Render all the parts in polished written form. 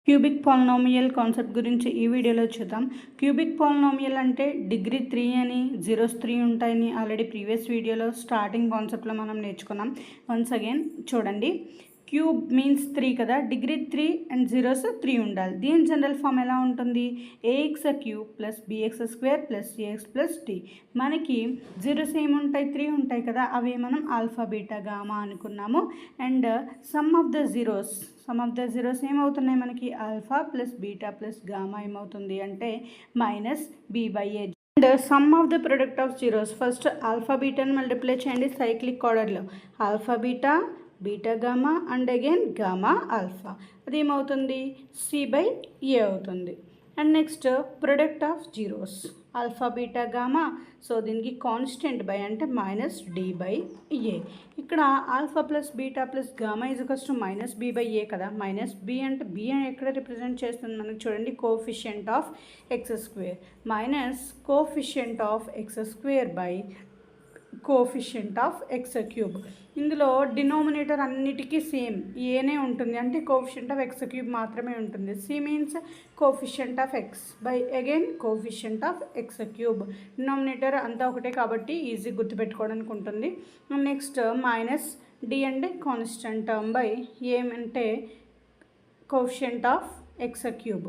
Cubic polynomial concept గురించి ఈ వీడియోలో చూద్దాం. క్యూబిక్ పాలినామియల్ అంటే డిగ్రీ 3 అని, జీరోస్ 3 ఉంటాయని ఆల్రెడీ ప్రీవియస్ వీడియోలో స్టార్టింగ్ కాన్సెప్ట్లో మనం నేర్చుకున్నాం. వన్స్ అగైన్ చూడండి. క్యూబ్ మీన్స్ 3 కదా, డిగ్రీ 3 అండ్ జీరోస్ 3 ఉండాలి. దీని జనరల్ ఫామ్ ఎలా ఉంటుంది? A x cube plus b x square plus a x plus d. మనకి జీరోస్ ఏముంటాయి? 3 ఉంటాయి కదా, అవి మనం ఆల్ఫా బీటా గామా అనుకున్నాము. And sum of the zeros ఏమవుతున్నాయి మనకి? Alpha plus beta plus gamma ఏమవుతుంది అంటే minus b by a. And sum of the product of zeros, first alpha బీటాని మల్టిప్లై చేయండి సైక్లిక్ ఆర్డర్లో. Alpha beta, beta gamma and again gamma alpha, అది ఏమవుతుంది? C by ఏ అవుతుంది. And next product of zeros, alpha beta gamma, so దీనికి constant by అంటే minus d by a. ఇక్కడ alpha plus beta plus gamma is to minus b by a కదా. Minus b అంటే b ఎక్కడ represent చేస్తుంది మనకి? చూడండి, coefficient of x square minus coefficient of x square by coefficient of x cube. ఇందులో denominator అన్నిటికీ same ఏనే ఉంటుంది, అంటే కోఎఫిషియంట్ ఆఫ్ ఎక్స్ క్యూబ్ మాత్రమే ఉంటుంది. C means coefficient of X by again coefficient of x cube. Denominator అంతా ఒకటే కాబట్టి ఈజీ గుర్తుపెట్టుకోవడానికి ఉంటుంది. నెక్స్ట్ మైనస్ డి అంటే కాన్స్టెంట్ టర్మ్ బై ఏమంటే coefficient of x cube.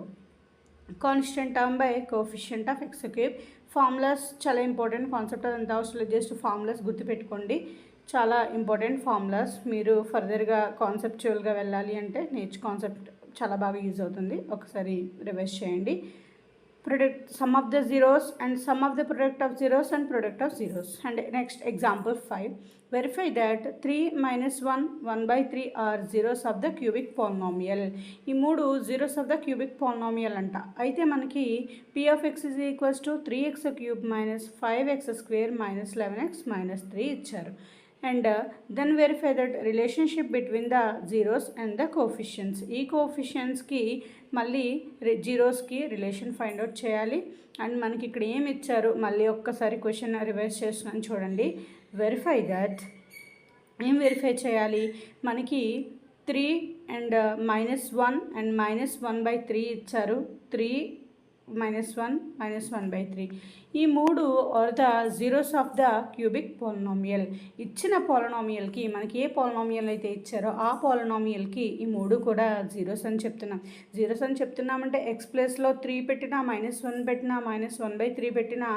Constant term by coefficient of x cube. Formulas చాలా important concept, అదంతా అవసరం లేదు, జస్ట్ ఫార్ములాస్ గుర్తుపెట్టుకోండి. చాలా ఇంపార్టెంట్ ఫార్ములాస్. మీరు ఫర్దర్గా కాన్సెప్చువల్గా వెళ్ళాలి అంటే కాన్సెప్ట్ చాలా బాగా యూజ్ అవుతుంది, ఒకసారి రివైజ్ చేయండి. Product sum of the zeros and sum of the product of zeros and product of zeros. And next example 5, verify that 3 minus 1 1/3 are zeros of the cubic polynomial. ఈ మూడు జీరోస్ of the cubic polynomial అంట. అయితే మనకి P of X is equals to 3x cube minus 5x square minus 11x minus 3 ఇచ్చారు. And then verify that relationship between the zeros and the coefficients. ఈ కోఎఫిషియన్స్కి మళ్ళీ జీరోస్కి relation find out చేయాలి. And మనకి ఇక్కడ ఏమి ఇచ్చారు, మళ్ళీ ఒక్కసారి క్వశ్చన్ రివైజ్ చేస్తున్నాను చూడండి. వెరిఫై దట్, ఏం వెరిఫై చేయాలి? మనకి 3 అండ్ -1 అండ్ -1/3 ఇచ్చారు. 3 -1 -1/3, ఈ మూడు are the zeros of the cubic polynomial. ఇచ్చిన పాలినామియల్కి మనకి ఏ పాలినామియల్ అయితే ఇచ్చారో ఆ పాలినామియల్కి ఈ మూడు కూడా జీరోస్ అని చెప్తున్నాం. జీరోస్ అని చెప్తున్నామంటే ఎక్స్ ప్లేస్లో 3 పెట్టినా, -1 పెట్టినా, -1/3 పెట్టినా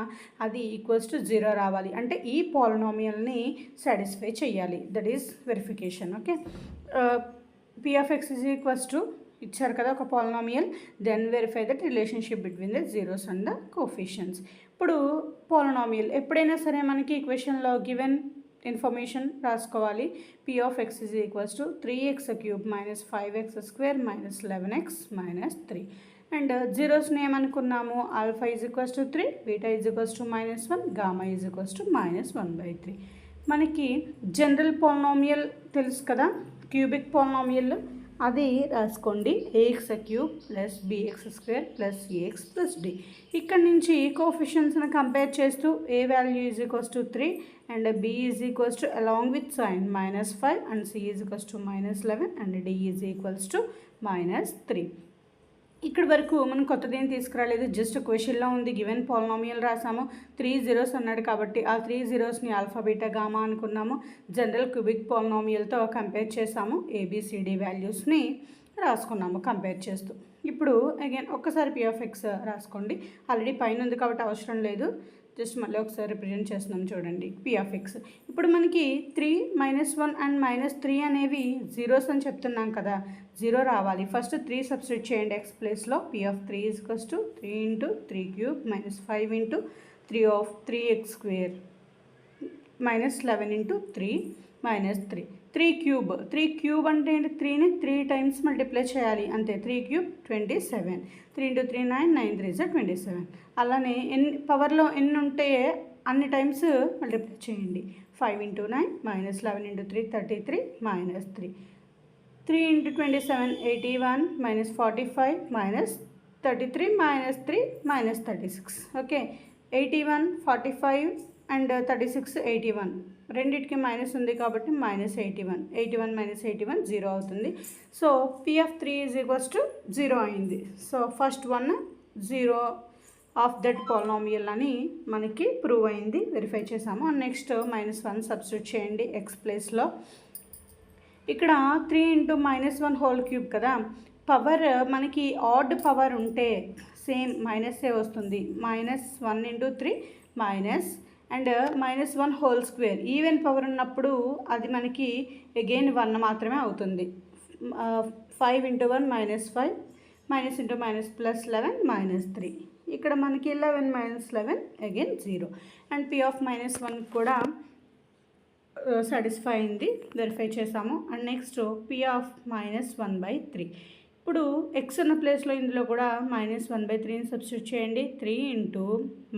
అది ఈక్వల్స్ టు 0 రావాలి. అంటే ఈ పాలినామియల్ని సాటిస్ఫై చేయాలి. That is verification. Okay, p of X is equals to ఇచ్చారు కదా ఒక polynomial, then verify that relationship between the zeros and the coefficients. ఇప్పుడు పాలినామియల్ ఎప్పుడైనా సరే మనకి ఈక్వేషన్లో గివెన్ ఇన్ఫర్మేషన్ రాసుకోవాలి. P of X is equals to 3x cube minus 5x square minus 11x minus 3. And జీరోస్ని ఏమనుకున్నాము? Alpha is equals to 3, beta is equals to -1, gamma is equals to -1/3. మనకి general polynomial తెలుసు కదా, cubic polynomial, అది రాసుకోండి. A x cube plus b x square plus a x plus d. ఇక్కడ నుంచి కోఎఫిషియన్స్ని కంపేర్ చేస్తూ a value is equals to 3 and b is equals to along with sign -5 and c is equals to -11 and d is equals to -3. ఇక్కడ వరకు మనం కొత్తది ఏం తీసుకురాలేదు, జస్ట్ క్వశ్చన్లో ఉంది, గివెన్ పాలినామియల్ రాసాము, 3 జీరోస్ అన్నాడు కాబట్టి ఆ 3 జీరోస్ని ఆల్ఫా బీటా గామా అనుకున్నాము. జనరల్ క్యూబిక్ పాలినామియల్తో కంపేర్ చేసాము, ఏబిసిడి వాల్యూస్ని రాసుకున్నాము కంపేర్ చేస్తూ. ఇప్పుడు అగైన్ ఒక్కసారి పీ ఆఫ్ ఎక్స్ రాసుకోండి. ఆల్రెడీ పైన ఉంది కాబట్టి అవసరం లేదు, జస్ట్ మళ్ళీ ఒకసారి రిప్రజెంట్ చేస్తున్నాం చూడండి. పీ ఆఫ్ ఎక్స్ ఇప్పుడు మనకి 3 -1 అండ్ -3 అనేవి జీరోస్ అని చెప్తున్నాం కదా, 0 రావాలి. ఫస్ట్ 3 సబ్స్టిట్యూట్ చేయండి ఎక్స్ ప్లేస్లో. P of 3 is equals to 3 × 3 cube minus 5 × 3 of 3x square minus 11 × 3 minus 3. 3 cube అంటే ఏంటి? 3ని 3 టైమ్స్ మల్టిప్లై చేయాలి అంతే. 3 క్యూబ్ 27, 3 × 3 9, 9 3 27. అలానే పవర్లో ఎన్ని ఉంటే అన్ని టైమ్స్ మల్టిప్లై చేయండి. 5 × 9 -11 × 3 33 -3. 3 × 27 81 -45 -33 -3 -36. ఓకే, 81 45 and 36 81 రెండింటికి మైనస్ ఉంది కాబట్టి -81, 81 - 81 0 అవుతుంది. సో P(3) = 0 అయింది. So first one 0 of that polynomial అని మనకి ప్రూవ్ అయింది, వెరిఫై చేసాము. నెక్స్ట్ -1 సబ్స్టిట్యూట్ చేయండి x ప్లేస్లో. ఇక్కడ 3 × -1³ కదా, పవర్ మనకి ఆడ్ పవర్ ఉంటే సేమ్ మైనస్సే వస్తుంది. -1 × 3 మైనస్ అండ్ -1² ఈవెన్ పవర్ ఉన్నప్పుడు అది మనకి అగైన్ 1 మాత్రమే అవుతుంది. 5 × 1 -5 -(-) +11 -3. ఇక్కడ మనకి 11 - 11 అగైన్ 0 అండ్ P(-1) కూడా సాటిస్ఫై అయింది, వెరిఫై చేసాము. And next P(-1/3). ఇప్పుడు x ఉన్న ప్లేస్లో ఇందులో కూడా -1/3ని సబ్స్టిట్యూట్ చేయండి. 3 ×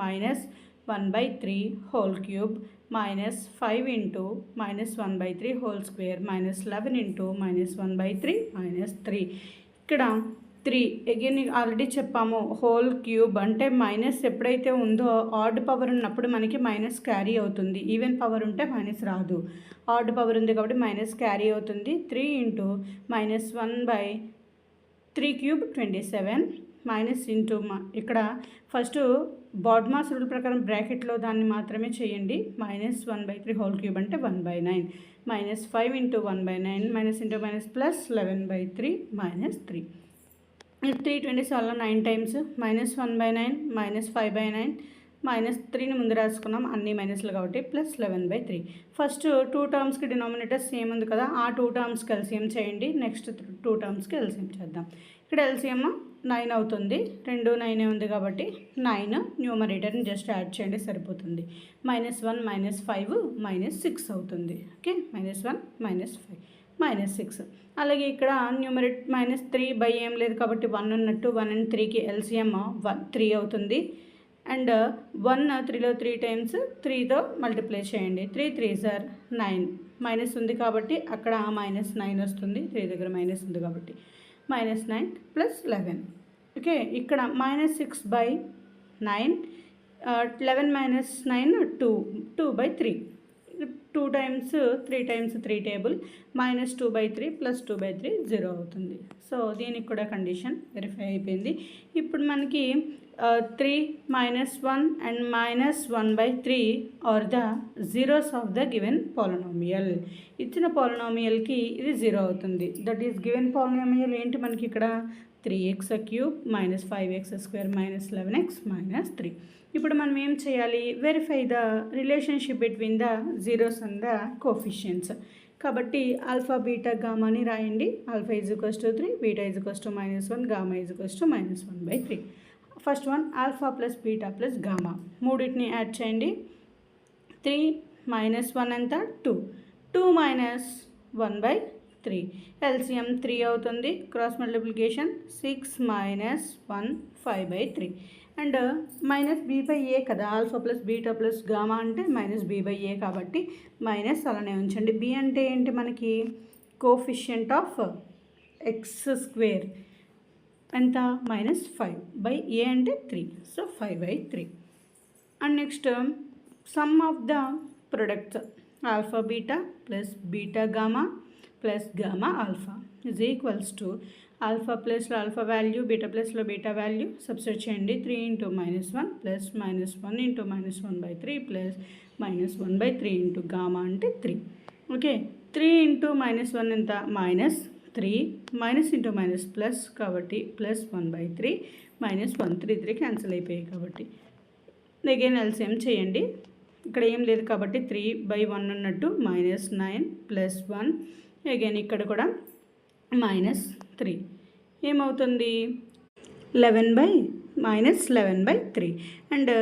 -1/3³ -5 × -1/3² -11 × -1/3 -3. ఇక్కడ 3 అగైన్ ఆల్రెడీ చెప్పాము, హోల్ క్యూబ్ అంటే మైనస్ ఎప్పుడైతే ఉందో ఆడ్ పవర్ ఉన్నప్పుడు మనకి మైనస్ క్యారీ అవుతుంది. ఈవెన్ పవర్ ఉంటే మైనస్ రాదు. ఆడ్ పవర్ ఉంది కాబట్టి మైనస్ క్యారీ అవుతుంది. 3 × -1/3³ 27 మైనస్ ఇంటూ ఇక్కడ ఫస్ట్ బాడ్మాస్ రూల్ ప్రకారం బ్రాకెట్లో దాన్ని మాత్రమే చేయండి. -1/3³ అంటే 1/9 -5 × 1/9 -(-) +11/3 -327లో 9 టైమ్స్ -1/9 -5/9 -3ని ముందు రాసుకున్నాం, అన్ని మైనస్లు కాబట్టి +11/3. ఫస్ట్ 2 టర్మ్స్కి డినామినేటర్ సేమ్ ఉంది కదా, ఆ 2 టర్మ్స్కి ఎల్సిఎం చేయండి. నెక్స్ట్ 2 టర్మ్స్కి ఎల్సిఎం చేద్దాం. ఇక్కడ ఎల్సిఎం 9 అవుతుంది, 2 9 ఉంది కాబట్టి 9 న్యూమరేటర్ని జస్ట్ యాడ్ చేయండి సరిపోతుంది. -1 -5 -6 అవుతుంది. ఓకే, -1 -5 -6. అలాగే ఇక్కడ న్యూమరేట్ -3 బై ఏం లేదు కాబట్టి 1 ఉన్నట్టు 1 అండ్ 3కి ఎల్సిఎం 3 అవుతుంది. అండ్ 1 3లో 3 టైమ్స్ 3తో మల్టిప్లై చేయండి. 3 3s are 9. మైనస్ ఉంది కాబట్టి అక్కడ -9 వస్తుంది, 3 దగ్గర మైనస్ ఉంది కాబట్టి -9 +11. ఓకే, ఇక్కడ -6/9 11 - 9 2/3. 2 టైమ్స్ 3 టైమ్స్ 3 టేబుల్ -2/3 +2/3 0 అవుతుంది. సో దీనికి కూడా కండిషన్ వెరిఫై అయిపోయింది. ఇప్పుడు మనకి 3 -1 and -1/3 are the zeros of the given polynomial. ఇచ్చిన పాలినామియల్కి ఇది 0 అవుతుంది. దట్ ఈస్ గివెన్ పాలినామియల్ ఏంటి మనకి ఇక్కడ 3x³ -5x² -11x -3. ఇప్పుడు మనం ఏం చేయాలి, verify the relationship between the zeros and the coefficients. కాబట్టి ఆల్ఫా బీటా గామాని రాయండి. Alpha = 3, beta = -1, gamma = -1/3. First one alpha plus beta plus gamma, మూడింటిని యాడ్ చేయండి. 3 - 1 ఎంత 2, 2 - 1/3. ఎల్సిఎం 3 అవుతుంది. Cross multiplication 6 - 1 5/3. అండ్ -b/a కదా, alpha plus beta plus gamma అంటే -b/a కాబట్టి minus అలానే ఉంచండి. b అంటే ఏంటి మనకి కోఫిషియంట్ ఆఫ్ x² ఎంత -5/a అంటే 3, so 5/3. And next some of the products alpha beta plus beta gamma plus gamma alpha = alpha ప్లస్లో ఆల్ఫా వాల్యూ, బీటా ప్లస్లో బీటా వాల్యూ సబ్స్టిట్యూట్ చేయండి. 3 × -1 ప్లస్ -1 × -1/3 ప్లస్ -1/3 × గామా అంటే 3. ఓకే, 3 × -1 ఎంత -3 మైనస్ ఇంటూ మైనస్ ప్లస్ కాబట్టి +1/3 -1 cancel అయిపోయాయి కాబట్టి again LCM చేయండి. ఇక్కడ ఏం లేదు కాబట్టి 3/1 ఉన్నట్టు -9 +1 అగైన్ ఇక్కడ కూడా -3 ఏమవుతుంది 11/3. అండ్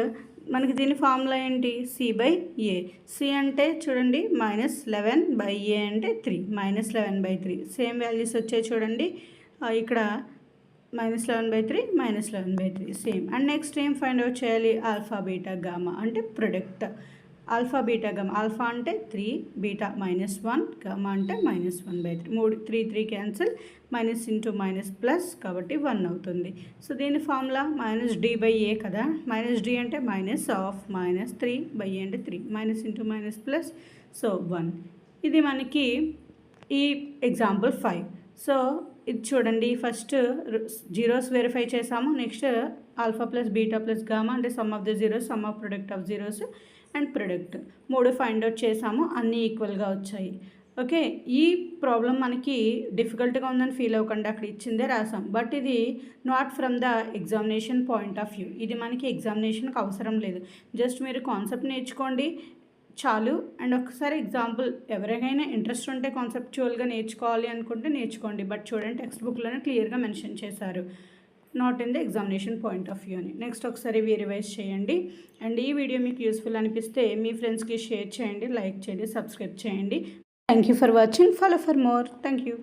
మనకి దీని ఫార్ములా ఏంటి C/A. C అంటే చూడండి -11/A అంటే 3 -11/3 సేమ్ వాల్యూస్ వచ్చాయి చూడండి. ఇక్కడ -11/3 -11/3 సేమ్. అండ్ నెక్స్ట్ ఏం ఫైండ్ అవుట్ చేయాలి, ఆల్ఫా బీటా గామా అంటే ప్రొడక్ట్. ఆల్ఫా బీటా గమా, ఆల్ఫా అంటే 3, బీటా -1, గమా అంటే -1/3. 3 cancel, minus into minus plus కాబట్టి 1 అవుతుంది. సో దీని ఫార్ములా -d/a కదా, -d అంటే -3/a అంటే 3, minus into minus plus, so 1. ఇది మనకి ఈ ఎగ్జాంపుల్ 5. సో ఇది చూడండి, ఫస్ట్ జీరోస్ వెరిఫై చేసాము, next alpha plus beta plus gamma అంటే sum of the zeros, sum of product of zeros and product 3 find out చేసాము, అన్నీ ఈక్వల్గా వచ్చాయి. ఓకే, ఈ ప్రాబ్లం మనకి డిఫికల్ట్గా ఉందని ఫీల్ అవ్వకుండా అక్కడ ఇచ్చిందే రాసాం, బట్ ఇది not from the examination point of view. ఇది మనకి ఎగ్జామినేషన్కి అవసరం లేదు, జస్ట్ మీరు కాన్సెప్ట్ నేర్చుకోండి చాలు. అండ్ ఒకసారి ఎగ్జాంపుల్ ఎవరికైనా ఇంట్రెస్ట్ ఉంటే కాన్సెప్చువల్గా నేర్చుకోవాలి అనుకుంటే నేర్చుకోండి, బట్ చూడండి టెక్స్ట్ బుక్లోనే క్లియర్గా మెన్షన్ చేశారు, not in the examination point of view అని. నెక్స్ట్ ఒకసారి రివైజ్ చేయండి. అండ్ ఈ వీడియో మీకు యూస్ఫుల్ అనిపిస్తే మీ ఫ్రెండ్స్కి షేర్ చేయండి, లైక్ చేయండి, సబ్స్క్రైబ్ చేయండి. Thank you for watching. Follow for more. Thank you.